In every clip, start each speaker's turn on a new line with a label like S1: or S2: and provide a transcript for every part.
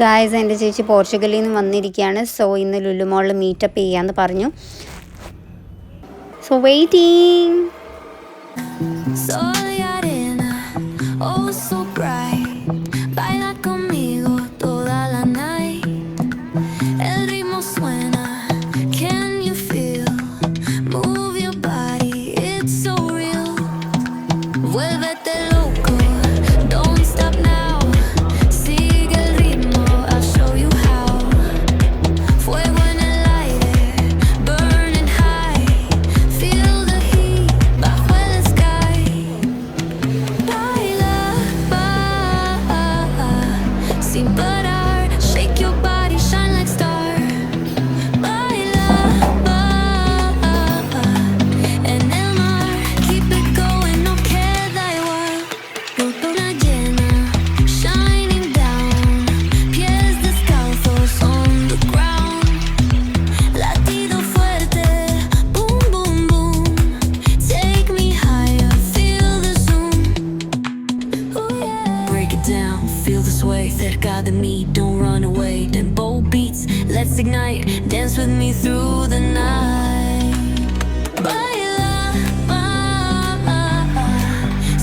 S1: Guys, എൻ്റെ ചേച്ചി പോർച്ചുഗലിൽ നിന്ന് വന്നിരിക്കുകയാണ്. സോ ഇന്ന് ലുലു മോളിൽ മീറ്റപ്പ് ചെയ്യാമെന്ന് പറഞ്ഞു. So waiting.
S2: Let's ignite, dance with me through the night. Baila,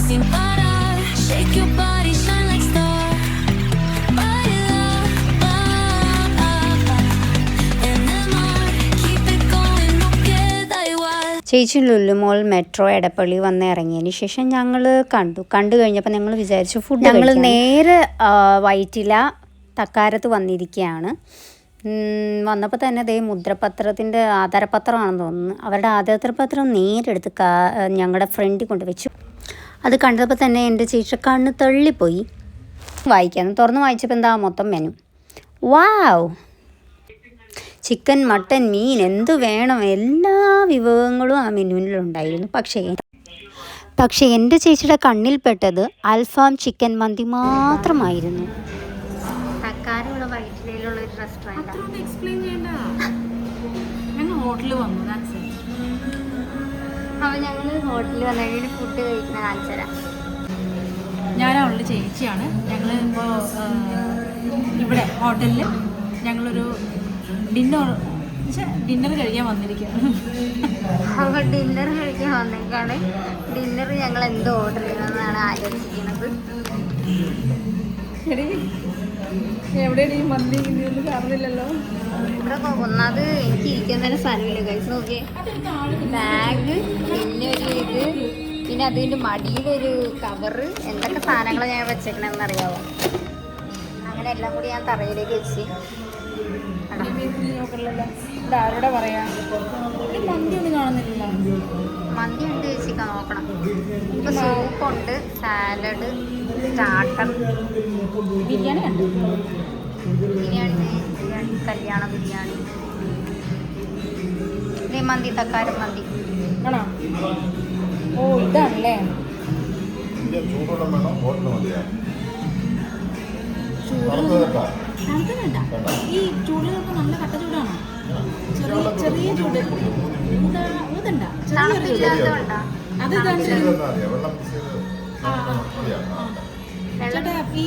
S2: sin parar, shake your body, shine like star. Baila, en el mar, keep it going, no queda igual.
S1: ചേച്ചി ലുലു മോൾ metro Edappally വന്ന് ഇറങ്ങിയതിന് ശേഷം ഞങ്ങൾ കണ്ടു കഴിഞ്ഞപ്പോൾ ഞങ്ങൾ വിചാരിച്ചു ഫുഡ്. ഞങ്ങൾ നേരെ വൈറ്റില തക്കാരത്ത് വന്നിരിക്കുകയാണ്. വന്നപ്പോൾ തന്നെ അതേ മുദ്രപത്രത്തിൻ്റെ ആധാരപത്രമാണെന്ന് തോന്നുന്നു. അവരുടെ ആധാരപത്രം നേരെടുത്ത് ഞങ്ങളുടെ ഫ്രണ്ടിൽ കൊണ്ട് വെച്ചു. അത് കണ്ടപ്പോൾ തന്നെ എൻ്റെ ചേച്ചി കണ്ണ് തള്ളിപ്പോയി. തുറന്ന് വായിച്ചപ്പോൾ എന്താ മൊത്തം മെനു. വാവ്! ചിക്കൻ, മട്ടൻ, മീൻ, എന്ത് വേണം എല്ലാ വിഭവങ്ങളും ആ മെനുവിലുണ്ടായിരുന്നു. പക്ഷേ എൻ്റെ ചേച്ചിയുടെ കണ്ണിൽപ്പെട്ടത് അൽഫാം ചിക്കൻ മന്തി മാത്രമായിരുന്നു. തക്കാരമുള്ള വൈറ്റിലയിലുള്ള ഒരു റെസ്റ്റോറൻറ്റ്. അപ്പോൾ ഞങ്ങൾ ഹോട്ടലിൽ വന്നതിന് ഫുഡ് കഴിക്കുന്ന കാണിച്ചുതരാം.
S3: ഞാൻ അവളുടെ ചേച്ചിയാണ്. ഞങ്ങൾ ഇപ്പോൾ ഇവിടെ ഹോട്ടലിൽ ഞങ്ങളൊരു ഡിന്നർ കഴിക്കാൻ വന്നിരിക്കുകയാണ്.
S1: അപ്പോൾ ഡിന്നർ കഴിക്കാൻ വന്നേക്കാണ്. ഡിന്നർ ഞങ്ങൾ എന്ത് ഓർഡർ ചെയ്യണമെന്നാണ് ആലോചിക്കുന്നത്.
S3: എവിടെയാണ് ഈ മന്തി ഇതൊന്നും കാണുന്നില്ലല്ലോ.
S1: ഇവിടെ ഒന്നാമത് എനിക്ക് ഇരിക്കുന്നതിന് സ്ഥലമില്ല. കഴിച്ച് നോക്കിയേ, ബാഗ്, പിന്നെ ഒരു ഇത്, പിന്നെ അതിൻ്റെ മടിയിലൊരു കവറ്, എന്തൊക്കെ സാധനങ്ങൾ ഞാൻ വെച്ചേക്കണമെന്ന് അറിയാമോ? അങ്ങനെ എല്ലാം കൂടി ഞാൻ തറയിലേക്ക് വെച്ച്.
S3: ഇവിടെ ആരോടെ പറയാ, മന്തി ഒന്നും കാണുന്നില്ല.
S1: മന്തി ഉണ്ട് ചേച്ചി, നോക്കണം. ഇപ്പോൾ സൂപ്പുണ്ട്, സാലഡ്, സ്റ്റാർട്ടർ,
S3: ബിരിയാണി ഉണ്ട്.
S1: ബിരിയാണി, കല്യാണ ബിരിയാണി, മന്തി, തക്കാരം മന്തി
S3: ആണോ? ഓ, ഇതാണല്ലേ. ഈ ചൂടിലൊക്കെ നല്ല കട്ട ചൂടാണോ? ചെറിയ ചൂട് ഊതണ്ട, ചേട്ടാ. ഈ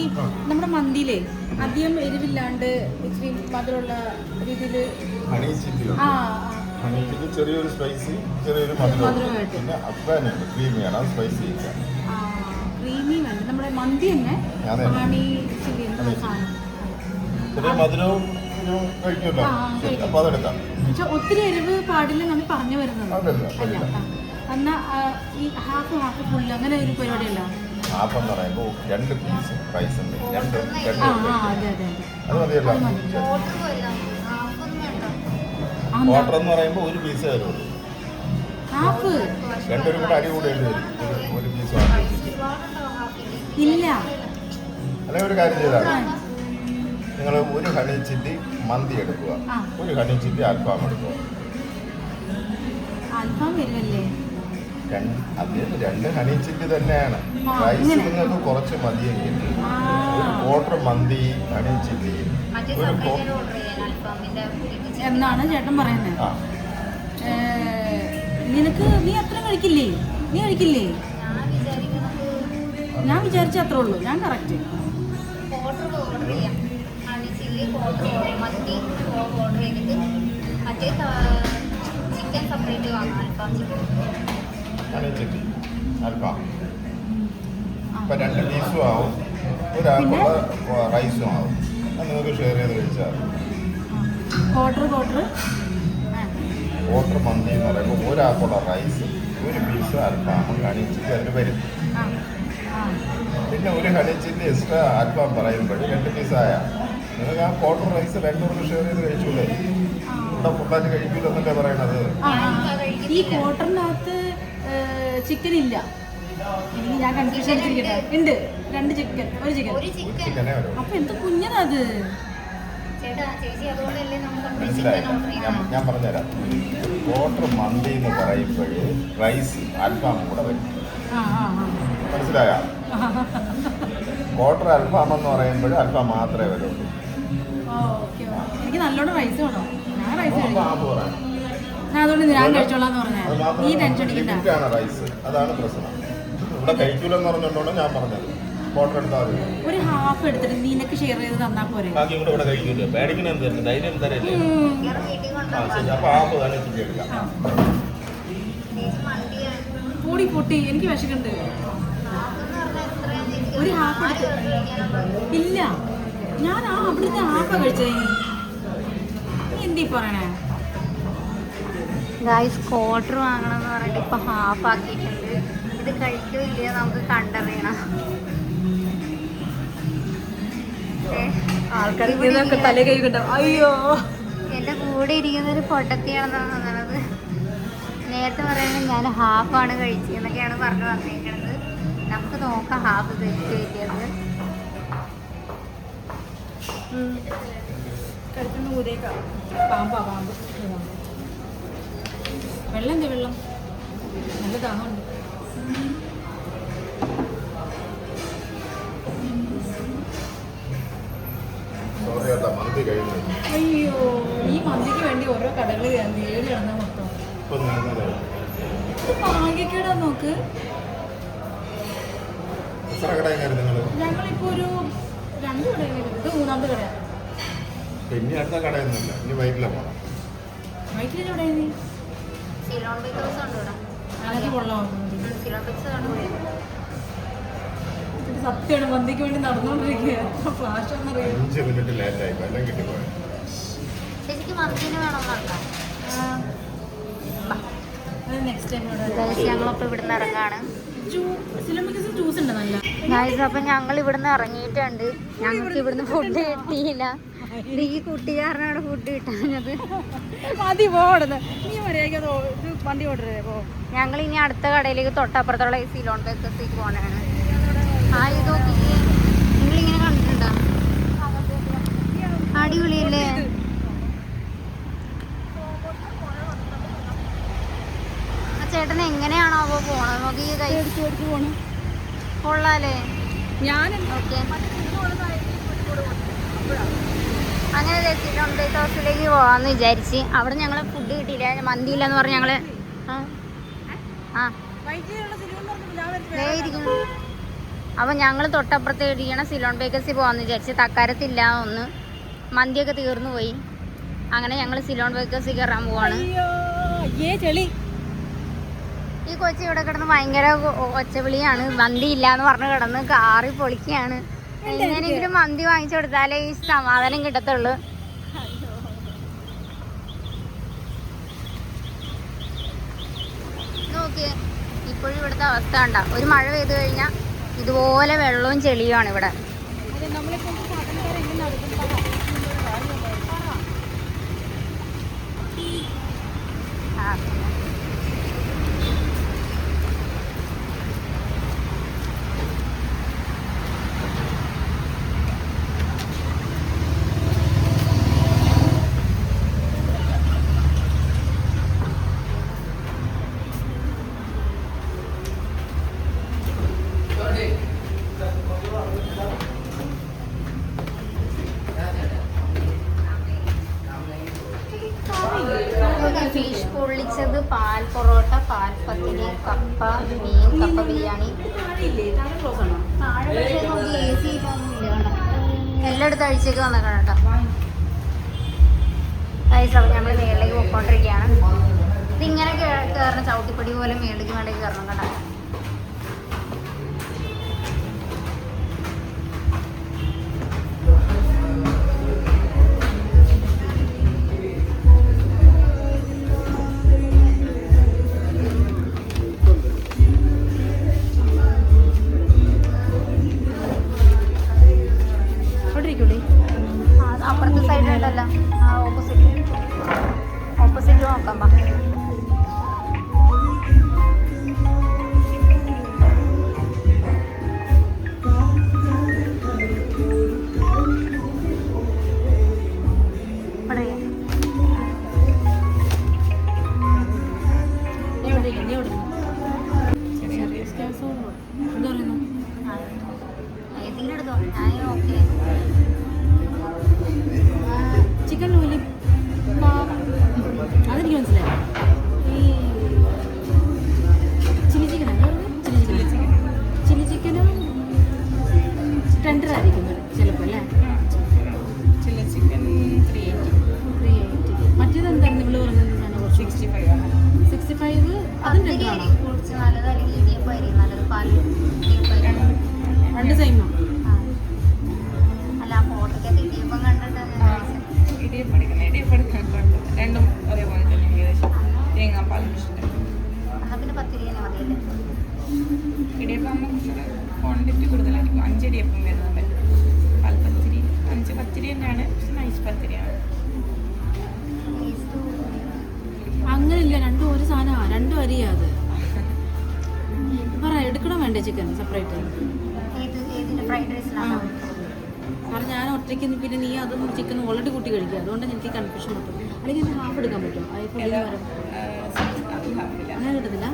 S3: നമ്മുടെ മന്തിയിലേ അധികം എരിവില്ലാണ്ട് ഇച്ചിരി മധുരമുള്ള രീതിയിൽ
S4: ചെറിയൊരു സ്പൈസി, ചെറിയൊരു മധുരമായിട്ട്.
S3: ക്രീമി വേണ്ട. നമ്മുടെ മന്തി തന്നെ ഹണി ചില്ലി എന്നുള്ള സാധനം.
S4: മധുരവും കഴിക്കുമല്ലോ, അപ്പോൾ അതെടുക്കാം.
S3: പക്ഷെ ഒത്തിരി എരിവ് പാടില്ല നമ്മൾ പറഞ്ഞു വരുന്നത്. എന്നാ ഈ ഹാഫ് ഫുള്ള് അങ്ങനെ ഒരു പരിപാടിയല്ല.
S4: ഹാഫ് എന്ന് പറയുമ്പോൾ 2 പീസ് പ്രൈസ് ഉണ്ട്.
S3: അതെ
S4: അത് മതിയല്ലോ. ക്വാർട്ടർ എന്ന് പറയുമ്പോൾ 1 പീസേ വരുള്ളൂ.
S3: ഹാഫ്
S4: രണ്ടുപേരും കൂടെ അടി കൂടേണ്ടി വരും. ഒരു പീസ്
S3: ഇല്ല.
S4: അല്ലെങ്കിൽ ഒരു കാര്യം ചെയ്താൽ നിങ്ങൾ ഒരു ഹണി ചില്ലി മന്തി എടുക്കുക, ഒരു ഹണി ചില്ലി അൽഫാം എടുക്കുക.
S3: അൽഫാം വരുമല്ലേ?
S4: 2 ഹണി ചില്ലി തന്നെയാണ്. റൈസ് നിങ്ങൾക്ക് കുറച്ച് മതിയെങ്കിൽ ഒരു ക്വാർട്ടർ മന്തി, ഹണി ചില്ലി,
S3: എന്നാണ് ചേട്ടൻ പറയുന്നത്. നീ അത്ര കഴിക്കില്ലേ? നീ കഴിക്കില്ലേ? ഞാൻ വിചാരിച്ച അത്രേ ഉള്ളൂ. ഞാൻ കറക്റ്റ്
S4: ഹണി ചില്ലി അൽഫാം. ഇപ്പം 2 പീസും ആവും, ഒരാൾക്കുള്ള റൈസും ആവും. അത് നിങ്ങൾക്ക് ഷെയർ ചെയ്ത് കഴിച്ചാൽ ഓർഡർ മന്തി എന്ന് പറയുമ്പോൾ ഒരാൾക്കുള്ള റൈസ്, 1 പീസ് അൽഫാമും ഹണി ചില്ലി അതിൽ വരും. പിന്നെ 1 ഹണി ചില്ലി എക്സ്ട്രാ അൽഫാം പറയുമ്പോൾ 2 പീസായ നിങ്ങൾക്ക് ആ ക്വാർട്ടർ റൈസ് 2 ഷെയർ ചെയ്ത് കഴിച്ചൂലേ? ഇവിടെ ഫുള്ളായിട്ട് കഴിക്കൂലെന്നല്ലേ പറയണത്?
S3: ഈ ക്വാർട്ടറിനകത്ത് ചിക്കൻ ഇല്ല. എനിക്ക് ഞാൻ കൺഫ്യൂഷൻ അടിച്ചിരിക്കട്ടെ. ഉണ്ട് 2 ചിക്കൻ, 1 ചിക്കൻ.
S4: ചിക്കനേ വരും.
S3: അപ്പൊ എന്ത് കുഞ്ഞതാത്?
S4: മനസ്സിലായി? ഞാൻ പറഞ്ഞുതരാം. ക്വാർട്ടർ മന്തി എന്ന് പറയുമ്പോൾ റൈസ് അൽഫാം കൂടെ വരും. മനസ്സിലായ? ക്വാർട്ടർ അൽഫാം എന്ന് പറയുമ്പോൾ അൽഫാം മാത്രമേ വരുള്ളൂ.
S3: എനിക്ക് നല്ലോണം റൈസ് വേണോ? ഞാൻ റൈസ്
S4: അപ്പോൾ
S3: കഴിക്കും.
S4: ആപ്പ് പറയാം.
S3: അതുകൊണ്ട് ഞാൻ കഴിച്ചോളാന്ന് പറഞ്ഞ
S4: അത്
S3: നീ ടെൻഷൻ
S4: മാത്രമല്ല,
S3: അടിക്കണ്ട.
S4: ലിമിറ്റാണ് റൈസ്. അതാണ് പ്രശ്നം. ഇവിടെ കഴിക്കൂലെന്ന് പറഞ്ഞുകൊണ്ടാണ് ഞാൻ പറഞ്ഞത്. ക്വാർട്ടർ എടുത്താൽ മതി.
S3: ഒരു ഹാഫ് എടുത്തിട്ട് നിനക്ക് ഷെയർ ചെയ്ത് തന്നാ പോരെ?
S4: ബാക്കി ഇവിടെ കഴിക്കൂല. പേടിക്കണ എന്ത് ധൈര്യം തരല്ലേ? ശരി, അപ്പോൾ ആപ്പ് തന്നെ ചില്ലി എടുക്കാം.
S3: കൂടി പൊട്ടി എനിക്ക് വിശക്കുണ്ട്. ഒരു ഹാഫ് എടുത്ത് ഇല്ല, ഞാൻ അവിടുത്തെ ഹാഫാ കഴിച്ചേ. നീ എന്തീ പറയണേ?
S1: ഗായ്സ് ക്വാർട്ടർ വാങ്ങണം എന്ന് പറഞ്ഞിട്ട് ഇപ്പൊ ഹാഫ് ആക്കിയിട്ടുണ്ട്. ഇത് കഴിക്കില്ല, നമുക്ക് കണ്ടറിയണം.
S3: ആൾക്കാർക്ക് തല കൈ കിട്ടും. അയ്യോ,
S1: എന്റെ കൂടെ ഇരിക്കുന്നൊരു പൊട്ടത്തിയാണെന്നാണ് തോന്നണത്. നേരത്തെ പറയുന്നത് ഞാൻ ഹാഫാണ് കഴിച്ചതെന്നൊക്കെയാണ് പറഞ്ഞു വന്നിരിക്കുന്നത്. നമുക്ക് നോക്കാം ഹാഫ് കഴിച്ചത്.
S3: കഴിക്കുന്ന ഊരേക്കാം. പാമ്പാ പാമ്പ്. വെള്ളം എന്താ വെള്ളം? നല്ല ദാഹമുണ്ട്.
S4: സോറി കേട്ടോ, മന്തി കഴിഞ്ഞു.
S3: അയ്യോ, ഈ മന്തിക്ക് വേണ്ടി ഓരോ കടകളിൽ നേടി കിടന്ന മൊത്തം
S4: ഇപ്പം നിന്നത്
S3: ഭാഗ്യക്കേടാ. നോക്ക്,
S4: എത്ര കടയിൽ കയറി നിങ്ങൾ?
S3: ഞങ്ങളിപ്പോ ഒരു 2 കടയിൽ, ഇത് 3ാമത്തെ കടയാ.
S4: പിന്നെ അടുത്ത കടയൊന്നുമില്ല, ഇനി വൈകില്ല പോകണം.
S3: വൈകിട്ട് എവിടെയാ?
S1: സിലോൺ ബേക്കേഴ്സ് ഉണ്ട് ഇവിടെ.
S3: അതൊക്കെ കൊള്ളാം.
S1: സിലോൺ ബേക്കേഴ്സ് കണ്ടുപോയി.
S3: സത്യമാണ്, മന്തിക്ക് വേണ്ടി നടന്നുകൊണ്ടിരിക്കുക. ഫ്ലാഷ് ഒന്നറിയാം.
S4: 5 മിനിറ്റ് ലേറ്റായി, എല്ലാം കിട്ടിപ്പോയി.
S1: ചേച്ചിക്ക് മന്തിന് വേണമെന്നുണ്ടോ?
S3: നെക്സ്റ്റ് ടൈം
S1: ഞങ്ങളപ്പോൾ ഇവിടുന്ന് ഇറങ്ങാണ്.
S3: ജ്യൂസ് ഉണ്ട് നല്ല.
S1: ഗൈസ്, അപ്പം ഞങ്ങൾ ഇവിടുന്ന് ഇറങ്ങിയിട്ടുണ്ട്. ഞങ്ങൾക്ക് ഇവിടുന്ന് ഫുഡ് കിട്ടിയില്ല. ഈ കുട്ടി കാരനാണ് ഫുഡ് കിട്ടാഞ്ഞത്.
S3: മതി പോടുന്നത്. നീ മര്യാദ വണ്ടി ഓർഡർ പോ.
S1: ഞങ്ങൾ ഇനി അടുത്ത കടയിലേക്ക് തൊട്ടപ്പുറത്തുള്ള ഈ സിലോൺ ബേക്കേഴ്സിലേക്ക് പോകണതാണ്. ആ ഇത് നോക്കിയേ, നിങ്ങളിങ്ങനെ കണ്ടിട്ടുണ്ടോ? അടിപൊളിയല്ലേ? ആ ചേട്ടൻ എങ്ങനെയാണോ അവ പോണത് നോക്കി. കൊള്ളാലേ?
S3: ഞാൻ
S1: ഓക്കെ, അങ്ങനെ സിലോൺ ബേക്കേഴ്സിലേക്ക് പോകാമെന്ന് വിചാരിച്ച്. അവിടെ ഞങ്ങൾ ഫുഡ് കിട്ടിയില്ല, മന്തി ഇല്ലെന്ന് പറഞ്ഞ് ഞങ്ങൾ ഇരിക്കുന്നു. അപ്പം ഞങ്ങൾ തൊട്ടപ്പുറത്ത് ഇരിക്കണ സിലോൺ ബേക്കേഴ്സിൽ പോകാമെന്ന് വിചാരിച്ച്. തക്കാരത്തില്ല, ഒന്ന് മന്തിയൊക്കെ തീർന്നു പോയി. അങ്ങനെ ഞങ്ങൾ സിലോൺ ബേക്കേഴ്സിൽ കയറാൻ പോവാണ്. ഈ കൊച്ചി ഇവിടെ കിടന്ന് ഭയങ്കര ഒച്ചവിളിയാണ്. മന്തി ഇല്ല എന്ന് പറഞ്ഞ് കിടന്ന് കാറി പൊളിക്കുകയാണ്. എങ്ങനെയെങ്കിലും മന്തി വാങ്ങിച്ചു കൊടുത്താലേ ഈ സമാധാനം കിട്ടത്തുള്ളൂ. നോക്കിയേ, ഇപ്പോഴും ഇവിടുത്തെ അവസ്ഥ കണ്ട. ഒരു മഴ പെയ്തു കഴിഞ്ഞാൽ ഇതുപോലെ വെള്ളവും ചെളിയുമാണ് ഇവിടെ. കപ്പ, മീൻ, കപ്പ ബിരിയാണി.
S3: താഴെയില്ലേ? താഴെ ക്ലോസ് ആണോ?
S1: താഴെ പക്ഷേ നമുക്ക് AC ഇതൊന്നുമില്ല കേട്ടോ. എല്ലായിടത്തും അഴിച്ചേക്ക് വന്നേക്കണം കേട്ടോ. അപ്പോൾ നമ്മൾ മേളിലേക്ക് പോയിക്കൊണ്ടിരിക്കുകയാണ്. ഇതിങ്ങനെ കയറണം, ചവിട്ടിപ്പടി പോലെ മേളിലേക്ക് മേളിലേക്ക് കയറണം കേട്ടോ. അപ്പുറത്തെ സൈഡിലുണ്ടല്ലോ, ഓപ്പോസിറ്റ് നോക്കാം. ഏതെങ്കിലും എടുത്തോ, ഞാൻ ഓക്കെ.
S3: ചിക്കൻ ലോലി അതെനിക്ക് മനസ്സിലായി. ഈ ചില്ലി ചിക്കനാണ്, ചില്ലി ചിക്കനും ടെൻഡർ ആയിരിക്കും ചിലപ്പോൾ അല്ലേ?
S5: Chilli chicken 380.
S3: മറ്റേത് എന്തായിരുന്നു നിങ്ങൾ പറഞ്ഞത്? 65 അതും ടെൻഡറാണോ?
S1: നല്ലത് അല്ലെങ്കിൽ ഇടിയപ്പമായിരിക്കും നല്ലത്. പാല്
S3: രണ്ട് സെയിമോ?
S1: അല്ല, ആ ഫോട്ടോക്കകത്ത് ഇടിയപ്പം കണ്ടിട്ട്
S5: ഇടിയപ്പം എടുക്കാൻ രണ്ടും ഒരേപോലെ തന്നെ ഏകദേശം തേങ്ങാപ്പാലും ഇഷ്ടം.
S1: എന്നാൽ പിന്നെ പത്തിരി തന്നെ മതിയല്ലേ?
S5: ഇടിയപ്പം ആകുമ്പോൾ കുറച്ചുകൂടെ ക്വാണ്ടിറ്റി കൂടുതലായിരിക്കും. 5 ഇടിയപ്പം വരുന്നുണ്ട്. പാൽപ്പത്തിരി 5 പത്തിരി തന്നെയാണ്, പക്ഷെ നൈസ് പത്തിരിയാണ്.
S3: അങ്ങനെയില്ല, രണ്ടും ഒരു സാധനമാണ്, രണ്ടും അരിയാ. അത് പറ, എടുക്കണം വേണ്ടേ ചിക്കൻ സെപ്പറേറ്റ്?
S1: ഫ്രൈഡ് റൈസിലാണോ?
S3: കാരണം ഞാൻ ഒറ്റയ്ക്ക് പിന്നെ നീ അതും ചിക്കൻ ഓൾറെഡി കൂട്ടി കഴിക്കുക, അതുകൊണ്ട് എനിക്ക് കൺഫ്യൂഷൻ പറ്റും. അല്ലെങ്കിൽ എനിക്ക് ഹാഫ് എടുക്കാൻ പറ്റും. അതിൽ പുള്ളി വരും അങ്ങനെ കിട്ടത്തില്ല.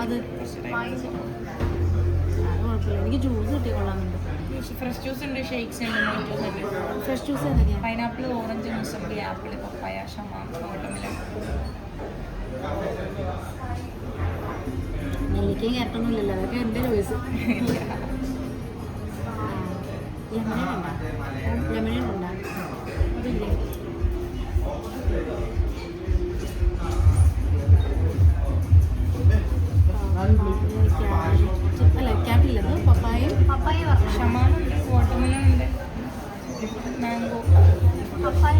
S3: അത് കുഴപ്പമില്ല, എനിക്ക് ജ്യൂസ് കിട്ടിയ കൊള്ളാമെന്നുണ്ട്.
S5: ഫ്രഷ് ജ്യൂസ് ഉണ്ട്, ഷേക്സ് ഉണ്ട്, മൊയ്റ്റോസ് ഉണ്ട്.
S3: ഫ്രഷ് ജ്യൂസ് ഏതൊക്കെയാണ്?
S5: പൈനാപ്പിൾ, ഓറഞ്ച്, മുസംബി, ആപ്പിൾ, പപ്പായ, ഷമാം, വാട്ടർമെലൺ.
S3: നെല്ലിക്കയും ക്യാരറ്റൊന്നും ഇല്ലല്ലോ, അതൊക്കെ എൻ്റെ ചോയ്സ്. ലെമനേഡ് ഉണ്ടോ? അതില്ലേ? അല്ല, ക്യാറ്റില്ലത് പപ്പായയും
S5: ഷമാമുണ്ട്, വാട്ടർമെലൺ ഉണ്ട്, മാംഗോ, പപ്പായ.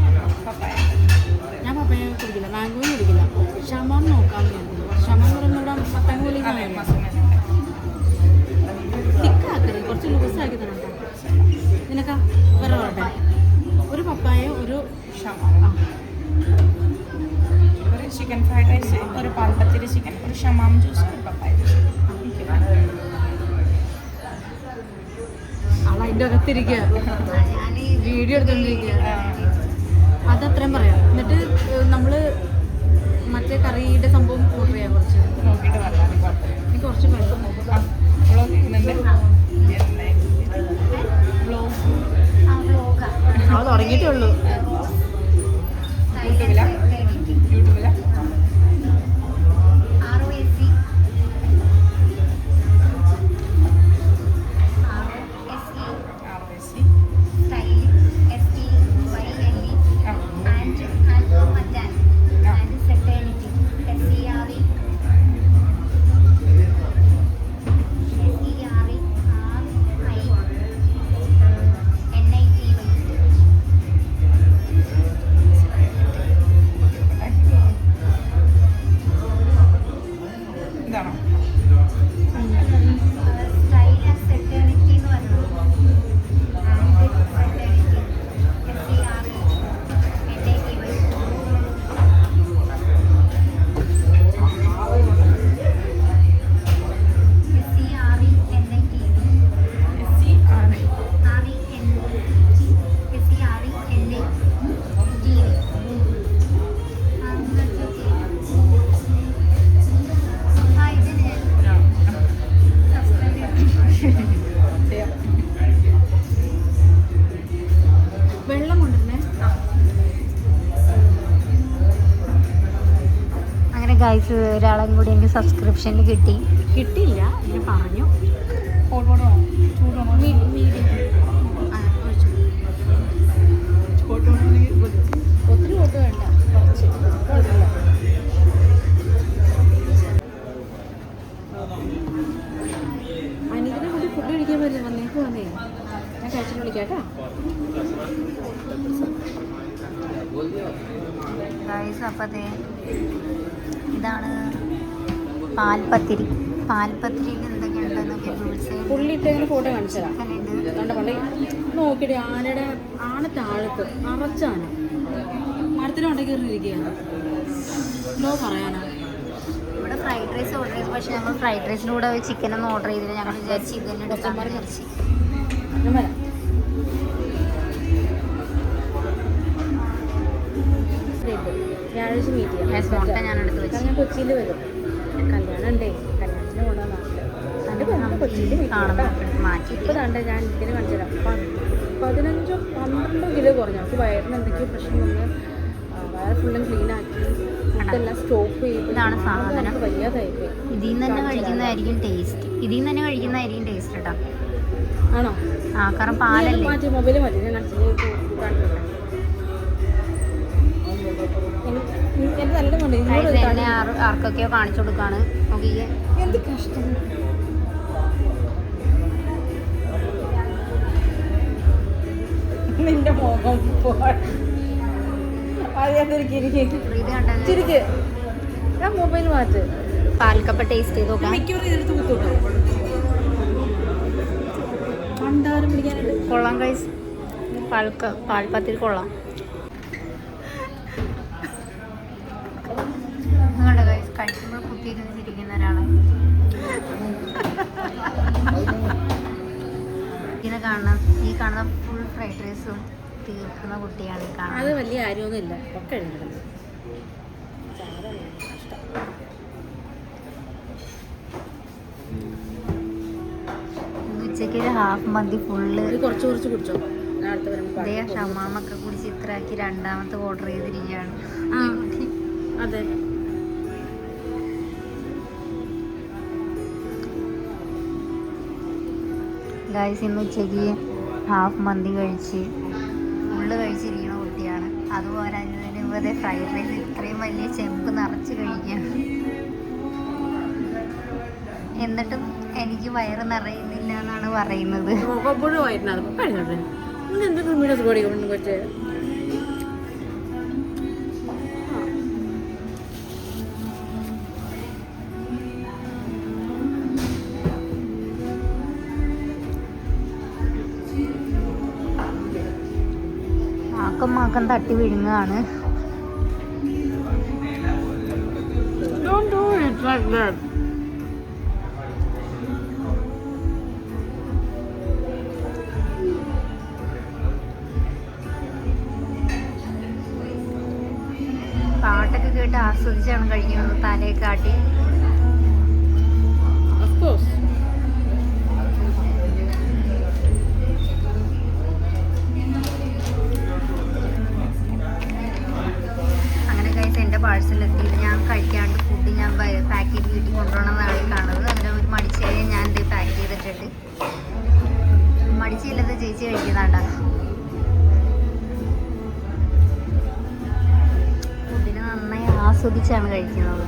S3: ഞാൻ പപ്പായ കുടിക്കില്ല, മാംഗോയും കുടിക്കില്ല. ഷമാം നോക്കാൻ വേണ്ടി. ഷമാം എന്ന് പറയുമ്പോൾ ഇവിടെ പത്താം പോലെ തിക്കാക്കരുത്, കുറച്ച് ലൂസാക്കി തരണം. നിനക്കാ വേറെ പറയട്ടെ? ഒരു പപ്പായ, ഒരു
S5: ഷമാം, ഒരു ചിക്കൻ ഫ്രൈഡ് റൈസ്, ഒരു പാൽപ്പത്തിരി ചിക്കൻ, ഒരു ഷമാം ജ്യൂസ്, ഒരു പപ്പായ ജ്യൂസ്.
S3: അതിൻ്റെ അകത്തിരിക്കുക, വീഡിയോ എടുത്തോണ്ടിരിക്കുക. അതത്രയും പറയാം. എന്നിട്ട് നമ്മൾ മറ്റേ കറിയുടെ സംഭവം ഓർഡർ ചെയ്യാം. കുറച്ച്
S5: നോക്കിയിട്ട് പറഞ്ഞാൽ മതി, കുഴപ്പമില്ല.
S3: എനിക്ക് കുറച്ച് പൈസ
S5: വ്ളോഗ് ചെയ്യുന്നുണ്ട്.
S3: അത് തുടങ്ങിയിട്ടേ ഉള്ളൂ.
S5: യൂട്യൂബിലാ?
S1: ഗൈസ് ഒരാളും കൂടി എനിക്ക് സബ്സ്ക്രിപ്ഷനിൽ
S3: കിട്ടിയില്ല, ഞാൻ പറഞ്ഞു.
S5: ചൂടോണോ?
S3: മീഡിയം ഒത്തിരി ഫോട്ടോ വേണ്ട, കുറച്ച് കുഴപ്പമില്ല. അനിയത്തിനെ കൂടി ഫുഡ് കഴിക്കാൻ പറ്റില്ല, വന്നേക്ക് വന്നേ. ഞാൻ കഴിച്ചിട്ട് വിളിക്കാം കേട്ടോ.
S1: ഗൈസ് അപ്പോൾ ഇതാണ് പാൽപ്പത്തിരി. പാൽപ്പത്തിരിയിൽ എന്തൊക്കെയുണ്ടെന്നൊക്കെ ഫ്രൂട്ട്സ്
S3: പുള്ളി ഇട്ടേക്കുന്ന ഫോട്ടോ കാണിച്ചതാണ്. അതുകൊണ്ട് പള്ളി നോക്കിയിട്ട് ആന താഴത്ത് നിറച്ചാന മരത്തിനും ഉണ്ടെങ്കിൽ കയറിയിരിക്കുകയാണ്. നോ പറയാനാ.
S1: ഇവിടെ ഫ്രൈഡ് റൈസ് ഓർഡർ ചെയ്തു. പക്ഷേ ഞങ്ങൾ ഫ്രൈഡ് റൈസിൻ്റെ കൂടെ ചിക്കനൊന്നും ഓർഡർ ചെയ്തില്ല. ഞങ്ങൾ വിചാരിച്ച് ഇത് തന്നെ എടുക്കാമെന്ന് വിചാരിച്ച്.
S3: ഞാൻ വരാം. ഞായറാഴ്ച മീറ്റ് ചെയ്യാം.
S1: ഞാൻ എടുത്ത് വെച്ച്
S3: ഞാൻ കൊച്ചിയിൽ വരും. കല്യാണം ഉണ്ടേ, കല്യാണത്തിന് പോകണം നാട്ടിൽ. എൻ്റെ
S1: നമുക്ക്
S3: കൊച്ചിയിൽ
S1: മാറ്റി
S3: ഇപ്പോൾ കണ്ടേ ഞാൻ ഇതിന് കാണിച്ചു തരാം. 15-12 കിലോ കുറഞ്ഞു. നമുക്ക് വയറിന് എന്തൊക്കെയോ പ്രശ്നം വന്ന് വയറ് ഫുള്ളും ക്ലീൻ ആക്കി ഇതെല്ലാം സ്റ്റോപ്പ് ചെയ്ത്
S1: ഇതാണ് സാധനം.
S3: വയ്യാതായിപ്പോയി.
S1: ഇതിൽ നിന്ന് തന്നെ കഴിക്കുന്നതായിരിക്കും ടേസ്റ്റ്. കേട്ടോ.
S3: ആണോ?
S1: ആ കാരണം പാലല്ലേ.
S3: മാറ്റി മൊബൈൽ മതി. ഞാൻ കാണിച്ചിട്ട് എൻ്റെ നല്ല മതി.
S1: എന്നെ ആർക്കൊക്കെയോ കാണിച്ചു കൊടുക്കാണ്. നോക്കിയേ
S3: എന്ത് കഷ്ടം. നിന്റെ മുഖം ചിരിക്ക്. ഞാൻ മൊബൈൽ മാറ്റ്.
S1: പാൽക്കപ്പ ടേസ്റ്റ് ചെയ്ത് നോക്കാം.
S3: മിക്കവാറും ഇതിനകത്ത് കുത്തോട്ടോ. പണ്ടാരും പിടിക്കാനുണ്ട്.
S1: കൊള്ളാം ഗൈസ്. പാൽപ്പത്തിരി കൊള്ളാം. നിങ്ങളുടെ ഗൈസ് കഴിക്കുമ്പോൾ കുത്തിയിരുന്ന് ചിരിക്കുന്ന ഒരാളെ ഈ കാണുന്ന ഫുൾ ഫ്രൈഡ് റൈസും തീർക്കുന്ന കുട്ടിയാണ് ഈ കാണുന്നത്.
S3: അത് വലിയ കാര്യമൊന്നുമില്ല. ഒക്കെ എഴുതുന്നത്
S1: ഉച്ചയ്ക്ക് ഒരു ഹാഫ് മന്തി ഫുള്ള്
S3: കുറച്ച് കുടിച്ചോ. അടുത്ത
S1: ഇതേ ഷമാമൊക്കെ കുടിച്ച് ഇത്രയാക്കി രണ്ടാമത്തെ ഓർഡർ ചെയ്തിരിക്കുകയാണ്.
S3: അതെ.
S1: ഗൈസ് ഇന്ന് ഉച്ചയ്ക്ക് ഹാഫ് മന്തി കഴിച്ച് ഫുള്ള് കഴിച്ചിരിക്കുന്ന കുട്ടിയാണ്. അതുപോലെ അതിന് ഫ്രൈഡ് റൈസ് ഇത്രയും വലിയ ചെമ്പ് നിറച്ച് കഴിക്കുകയാണ്. എന്നിട്ടും എനിക്ക് വയറ് നിറയുന്നില്ല എന്നാണ് പറയുന്നത്. മാക്കം തട്ടി വിഴുങ്ങാണ്. പാട്ടൊക്കെ കേട്ട് ആസ്വദിച്ചാണ് കഴിക്കുന്നത്. തലയെ കാട്ടി. അങ്ങനെ കഴിച്ച് എൻ്റെ പാഴ്സലെത്തിയിട്ട് ഞാൻ കഴിക്കാണ്ട് ഫുഡ് ഞാൻ പാക്ക് ചെയ്ത് വീട്ടിൽ കൊണ്ടുപോകണമെന്നാണ് കാണുന്നത്. അങ്ങനെ ഒരു മടിച്ചേരെ ഞാൻ ഇത് പാക്ക് ചെയ്തിട്ടുണ്ട്. മടിച്ചില്ലാത്ത ചേച്ചി കഴിക്കുന്നുണ്ട. ഫുഡിന് നന്നായി ആസ്വദിച്ചാണ് കഴിക്കുന്നത്.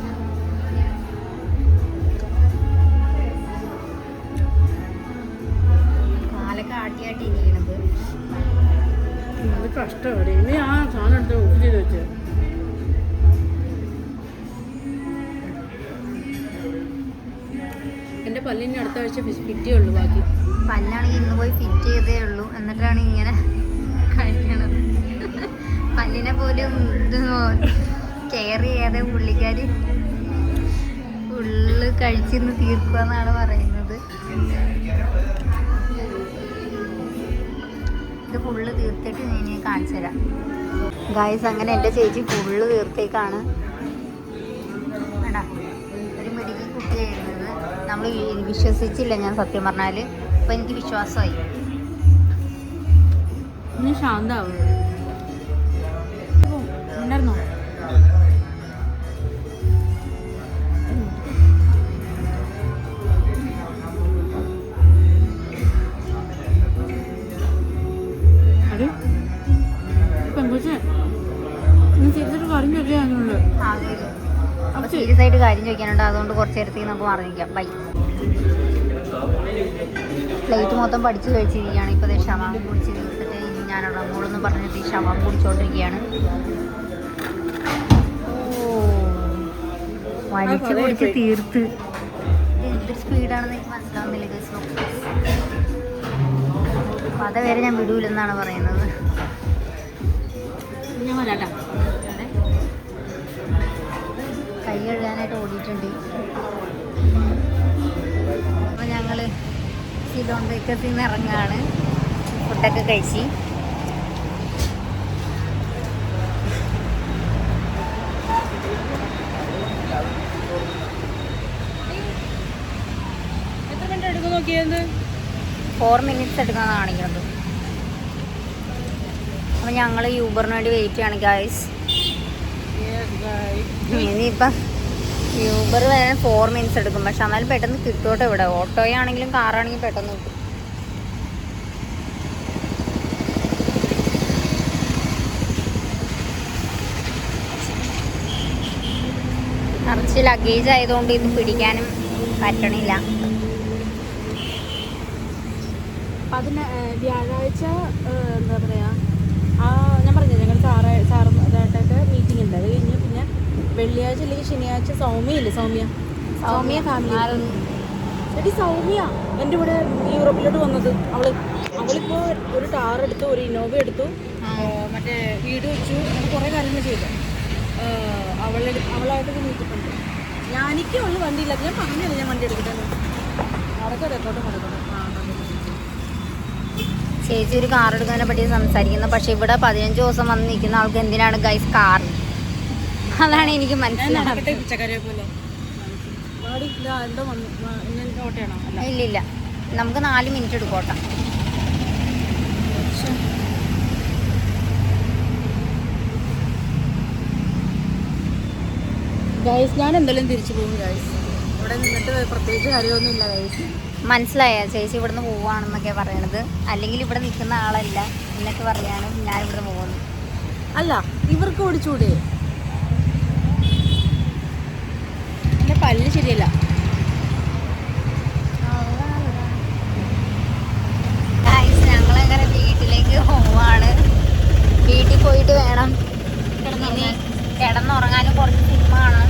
S1: കാലൊക്കെ ആട്ടിയാട്ടി ഇരിക്കണത്.
S3: കഷ്ടമാണ്. ഇനി ആ സാധനം എടുത്ത് ഓഫ് ചെയ്ത് വെച്ച് എൻ്റെ പല്ലിന് അടുത്ത ആഴ്ച ഫിറ്റേ ഉള്ളൂ. ബാക്കി
S1: പല്ലാണെങ്കിൽ ഇന്ന് പോയി ഫിറ്റ് ചെയ്തേ ഉള്ളൂ. എന്നിട്ടാണ് ഇങ്ങനെ കഴിക്കണത്. പല്ലിനെ പോലും ഇത് കെയർ ചെയ്യാതെ പുള്ളിക്കാർ ഫുള്ള് കഴിച്ചിന്ന് തീർക്കുക എന്നാണ് പറയുന്നത്. ഇത് ഫുള്ള് തീർത്തിട്ട് ഞാൻ കാണിച്ചു തരാം. ഗായ്സ് അങ്ങനെ എൻ്റെ ചേച്ചി ഫുള്ള് തീർത്തേക്കാണ്. വേണ്ട ഒരു മെഡിക്കൽ കുട്ടിയായിരുന്നത്. നമ്മൾ വിശ്വസിച്ചില്ല ഞാൻ സത്യം പറഞ്ഞാൽ. അപ്പം എനിക്ക് വിശ്വാസമായി.
S3: ഇനി ശാന്താവും. ഉണ്ടായിരുന്നോ?
S1: സീരിയസ് ആയിട്ട് കാര്യം ചോദിക്കാനുണ്ട്, അതുകൊണ്ട് കുറച്ച് നേരത്തേക്ക് നമുക്ക് മാറിയിരിക്കാം. ബൈ. പ്ലേറ്റ് മൊത്തം പഠിച്ച് കഴിച്ചിരിക്കുകയാണ്. ഇപ്പോൾ ഷവാം കുടിച്ച് തീർത്തിട്ട് ഞാനുള്ള മോളെന്ന് പറഞ്ഞിട്ട് ഈ ഷവാം കുടിച്ചോണ്ടിരിക്കുകയാണ്. വലിച്ച് കുടിച്ച് തീർത്ത്. എന്തൊരു സ്പീഡാണെന്ന് എനിക്ക് മനസ്സിലാവുന്നില്ല. അപ്പം അതുവരെ ഞാൻ വിടൂലെന്നാണ് പറയുന്നത്.
S3: ഞാൻ വരാട്ടാ.
S1: കൈ കഴുകാനായിട്ട് ഓടിയിട്ടുണ്ട്. അപ്പോൾ ഞങ്ങൾ സിലോൺ ബേക്കറിൽ നിന്ന് ഇറങ്ങുകയാണ്. ഫുഡൊക്കെ കഴിച്ച്
S3: എത്ര മിനിറ്റ് എടുക്കും നോക്കിയത്?
S1: 4 minutes എടുക്കാമെന്ന് കാണിക്കുന്നത്. അപ്പോൾ ഞങ്ങൾ യൂബറിന് വേണ്ടി വെയിറ്റ് ചെയ്യാണ് ഗൈസ്. ഇനിയിപ്പം യൂബർ വരാൻ 4 minutes എടുക്കും. പക്ഷെ എന്നാലും പെട്ടെന്ന് കിട്ടുമോട്ടോ ഇവിടെ. ഓട്ടോയാണെങ്കിലും കാറാണെങ്കിലും പെട്ടെന്ന് കിട്ടും. നിറച്ച് ലഗേജ് ആയതുകൊണ്ട് ഇത് പിടിക്കാനും പറ്റണില്ല.
S3: വ്യാഴാഴ്ച എന്താ പറയുക, ഞാൻ പറഞ്ഞത് ഞങ്ങൾ സാറുമായിട്ടൊക്കെ മീറ്റിംഗ് ഉണ്ട്. അത് കഴിഞ്ഞ് പിന്നെ വെള്ളിയാഴ്ച അല്ലെങ്കിൽ ശനിയാഴ്ച സൗമ്യ ഫാമിലി. എടി സൗമ്യ എൻ്റെ കൂടെ യൂറോപ്പിലോട്ട് വന്നത്. അവളിപ്പോൾ ഒരു കാർ എടുത്തു, ഒരു ഇന്നോവ എടുത്തു, മറ്റേ വീട് വെച്ചു, അങ്ങനെ കുറേ കാര്യങ്ങൾ ചെയ്തു. അവളായിട്ടൊക്കെ മീറ്റിട്ടുണ്ട്. എനിക്ക് ഉള്ള വണ്ടിയില്ല. ഞാൻ പറഞ്ഞില്ല ഞാൻ വണ്ടി എടുക്കട്ടെ. അതൊക്കെ റെക്കോർഡ് കൊടുക്കണം.
S1: ചേച്ചി ഒരു കാർ എടുക്കുന്നതിനെ പറ്റി സംസാരിക്കുന്നത്. പക്ഷെ ഇവിടെ 15 ദിവസം വന്ന് നിൽക്കുന്ന ആൾക്ക് എന്തിനാണ് ഗൈസ് കാർ? അതാണ് എനിക്ക് മനസ്സിലാവുന്നത്. ഇല്ലില്ല, നമുക്ക് 4 minute എടുക്കോട്ടെ.
S3: ഗൈസ് ഞാൻ എന്തായാലും തിരിച്ചു പോകും ഗൈസ്. ഇവിടെ നിന്നിട്ട് പ്രത്യേകിച്ച് കാര്യമൊന്നുമില്ല ഗൈസ്.
S1: മനസ്സിലായ ചേച്ചി ഇവിടുന്ന് പോവാണെന്നൊക്കെ പറയണത്. അല്ലെങ്കിൽ ഇവിടെ നിൽക്കുന്ന ആളല്ല എന്നൊക്കെ പറയാനും ഞാൻ ഇവിടുന്ന് പോകുന്നു.
S3: അല്ല, ഇവർക്ക് ഓടിച്ചൂടെ? എൻ്റെ പല്ല് ശരിയല്ല.
S1: ഞങ്ങളങ്ങനെ വീട്ടിലേക്ക് പോവാണ്. വീട്ടിൽ പോയിട്ട് വേണം ഇനി കിടന്നുറങ്ങാനും കുറച്ച് സിനിമ കാണാം.